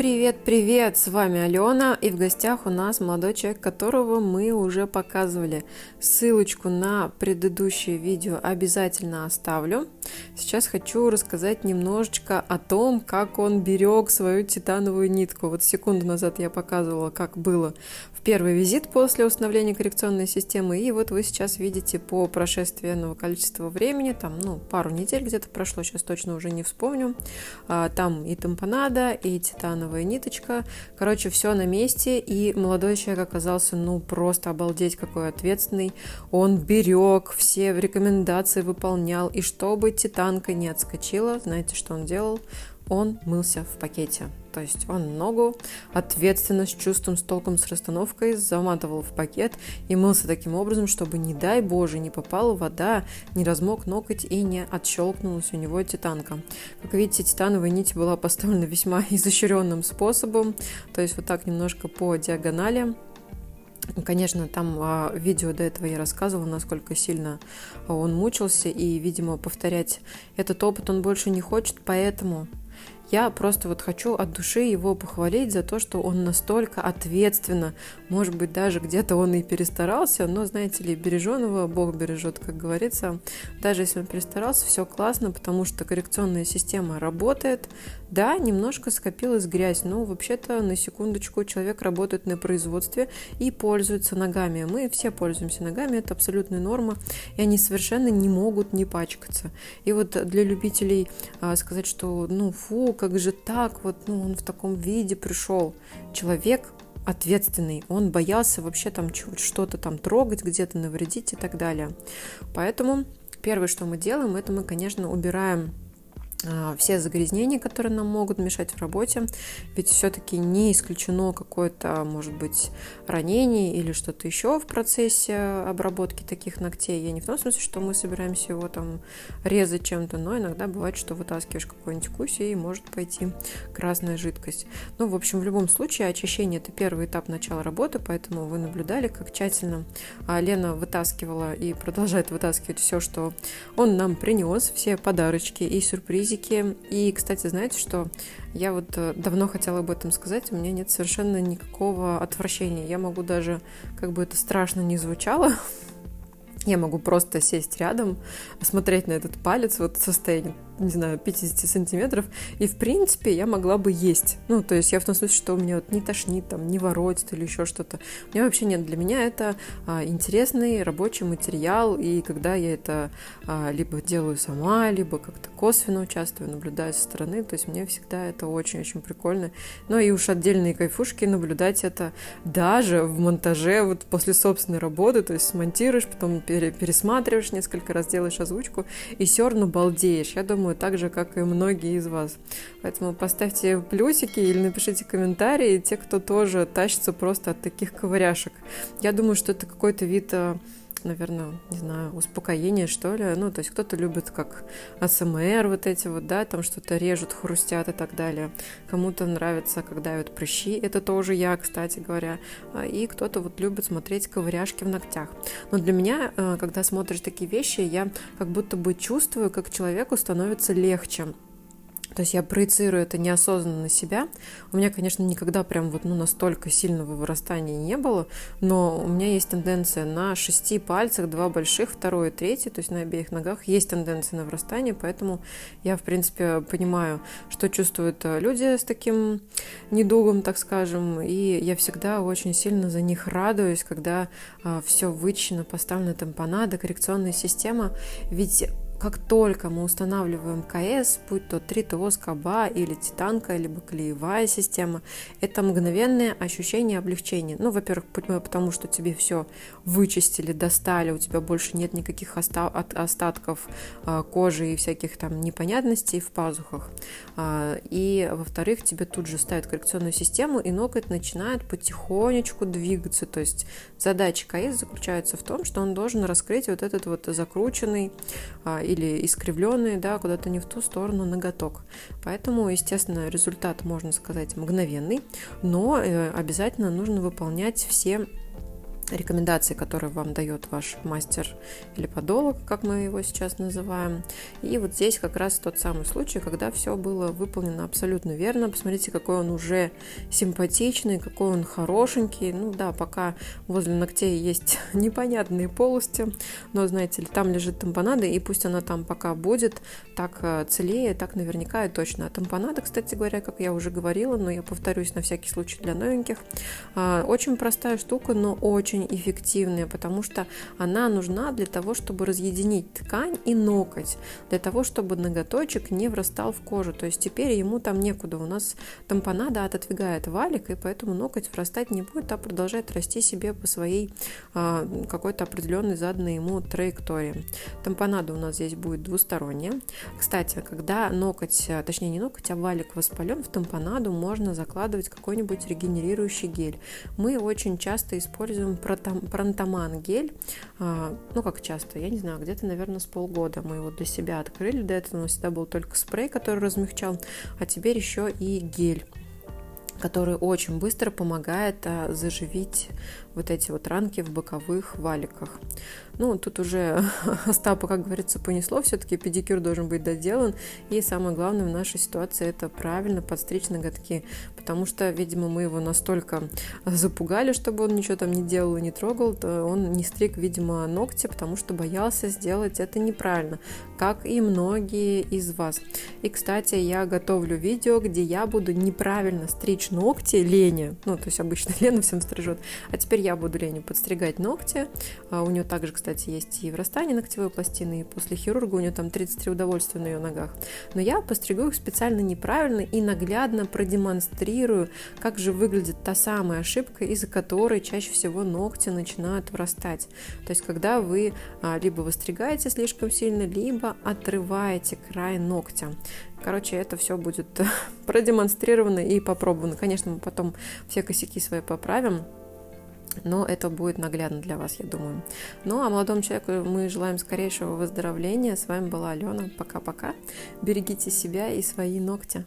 Привет, с вами Алена, и в гостях у нас молодой человек, которого мы уже показывали. Ссылочку на предыдущее видео обязательно оставлю. Сейчас хочу рассказать немножечко о том, как он берег свою титановую нитку. Вот секунду назад я показывала, как было в первый визит после установления коррекционной системы, и вот вы сейчас видите по прошествии энного количества времени, там, пару недель где-то прошло, сейчас точно уже не вспомню, там и тампонада, и титановая ниточка, короче, все на месте, и молодой человек оказался, просто обалдеть какой ответственный, он берег, все рекомендации выполнял, и чтобы титанка не отскочила, знаете, что он делал? Он мылся в пакете. То есть он ногу ответственно, с чувством, с толком, с расстановкой заматывал в пакет и мылся таким образом, чтобы, не дай Боже, не попала вода, не размок ноготь и не отщелкнулась у него титанка. Как видите, титановая нить была поставлена весьма изощренным способом, то есть вот так немножко по диагонали. Конечно, там в видео до этого я рассказывала, насколько сильно он мучился, и, видимо, повторять этот опыт он больше не хочет, поэтому я просто хочу от души его похвалить за то, что он настолько ответственно, может быть, даже где-то он и перестарался, но, знаете ли, береженого Бог бережет, как говорится. Даже если он перестарался, все классно, потому что коррекционная система работает. Да, немножко скопилась грязь, но вообще-то, на секундочку, человек работает на производстве и пользуется ногами. Мы все пользуемся ногами, это абсолютная норма, и они совершенно не могут не пачкаться. И вот для любителей сказать, что, фу, как же так, он в таком виде пришел. Человек ответственный, он боялся вообще там что-то там трогать, где-то навредить и так далее. Поэтому первое, что мы делаем, это мы, конечно, убираем все загрязнения, которые нам могут мешать в работе, ведь все-таки не исключено какое-то, может быть, ранение или что-то еще в процессе обработки таких ногтей. Я не в том смысле, что мы собираемся его там резать чем-то, но иногда бывает, что вытаскиваешь какой-нибудь кусь и может пойти красная жидкость. В общем, в любом случае, очищение – это первый этап начала работы, поэтому вы наблюдали, как тщательно Лена вытаскивала и продолжает вытаскивать все, что он нам принес, все подарочки и сюрпризы. И, кстати, знаете, что я давно хотела об этом сказать, у меня нет совершенно никакого отвращения. Я могу даже, как бы это страшно ни звучало, я могу просто сесть рядом, смотреть на этот палец, состояние, не знаю, 50 сантиметров, и, в принципе, я могла бы есть. То есть я в том смысле, что у меня не тошнит, не воротит или еще что-то. У меня вообще нет. Для меня это интересный рабочий материал, и когда я это либо делаю сама, либо как-то косвенно участвую, наблюдаю со стороны, то есть мне всегда это очень-очень прикольно. И уж отдельные кайфушки наблюдать это даже в монтаже, после собственной работы, то есть смонтируешь, потом пересматриваешь несколько раз, делаешь озвучку, и все равно балдеешь. Я думаю, так же, как и многие из вас. Поэтому поставьте плюсики или напишите комментарии, те, кто тоже тащится просто от таких ковыряшек. Я думаю, что это какой-то вид, наверное, не знаю, успокоения, что ли. То есть кто-то любит как АСМР там что-то режут, хрустят и так далее. Кому-то нравится, когда давят прыщи, это тоже я, кстати говоря. И кто-то любит смотреть ковыряшки в ногтях. Но для меня, когда смотришь такие вещи, я как будто бы чувствую, как человеку становится легче. То есть я проецирую это неосознанно на себя. У меня, конечно, никогда прям настолько сильного вырастания не было, но у меня есть тенденция на 6 пальцах, 2 больших, 2 и 3, то есть на обеих ногах есть тенденция на вырастание, поэтому я, в принципе, понимаю, что чувствуют люди с таким недугом, так скажем, и я всегда очень сильно за них радуюсь, когда все вычищено, поставлена тампонада, коррекционная система, ведь как только мы устанавливаем КС, будь то тритоз, КАБА или титанка, либо клеевая система, это мгновенное ощущение облегчения. Во-первых, потому что тебе все вычистили, достали, у тебя больше нет никаких остатков кожи и всяких там непонятностей в пазухах. И, во-вторых, тебе тут же ставят коррекционную систему, и ноготь начинает потихонечку двигаться. То есть задача КС заключается в том, что он должен раскрыть этот закрученный или искривленный, куда-то не в ту сторону ноготок. Поэтому, естественно, результат, можно сказать, мгновенный, но обязательно нужно выполнять все рекомендации, которые вам дает ваш мастер или подолог, как мы его сейчас называем. И вот здесь как раз тот самый случай, когда все было выполнено абсолютно верно. Посмотрите, какой он уже симпатичный, какой он хорошенький. Ну да, пока возле ногтей есть непонятные полости, но, знаете ли, там лежит тампонада, и пусть она там пока будет так целее, так наверняка и точно. А тампонада, кстати говоря, как я уже говорила, но я повторюсь на всякий случай для новеньких, очень простая штука, но очень эффективная, потому что она нужна для того, чтобы разъединить ткань и ноготь, для того, чтобы ноготочек не врастал в кожу. То есть теперь ему там некуда. У нас тампонада отодвигает валик, и поэтому ноготь врастать не будет, а продолжает расти себе по своей какой-то определенной заданной ему траектории. Тампонада у нас здесь будет двусторонняя. Кстати, когда ноготь, точнее не ноготь, а валик воспален, в тампонаду можно закладывать какой-нибудь регенерирующий гель. Мы очень часто используем Пронтоман гель, ну как часто, я не знаю, где-то, наверное, с полгода мы его для себя открыли. До этого у нас всегда был только спрей, который размягчал, а теперь еще и гель, который очень быстро помогает заживить вот эти вот ранки в боковых валиках. Ну, тут уже Остапа, как говорится, понесло, все-таки педикюр должен быть доделан, и самое главное в нашей ситуации это правильно подстричь ноготки, потому что, видимо, мы его настолько запугали, чтобы он ничего там не делал и не трогал, то он не стриг, видимо, ногти, потому что боялся сделать это неправильно, как и многие из вас. И, кстати, я готовлю видео, где я буду неправильно стричь ногти Лене, ну, то есть обычно Лена всем стрижет, а теперь я буду Лене подстригать ногти. У нее также, кстати, есть и врастание ногтевой пластины, и после хирурга у нее там 33 удовольствия на ее ногах. Но я постригу их специально неправильно и наглядно продемонстрирую, как же выглядит та самая ошибка, из-за которой чаще всего ногти начинают врастать. То есть, когда вы либо выстригаете слишком сильно, либо отрываете край ногтя. Короче, это все будет продемонстрировано и попробовано. Конечно, мы потом все косяки свои поправим, но это будет наглядно для вас, я думаю. Ну, а молодому человеку мы желаем скорейшего выздоровления. С вами была Алена. Пока-пока. Берегите себя и свои ногти.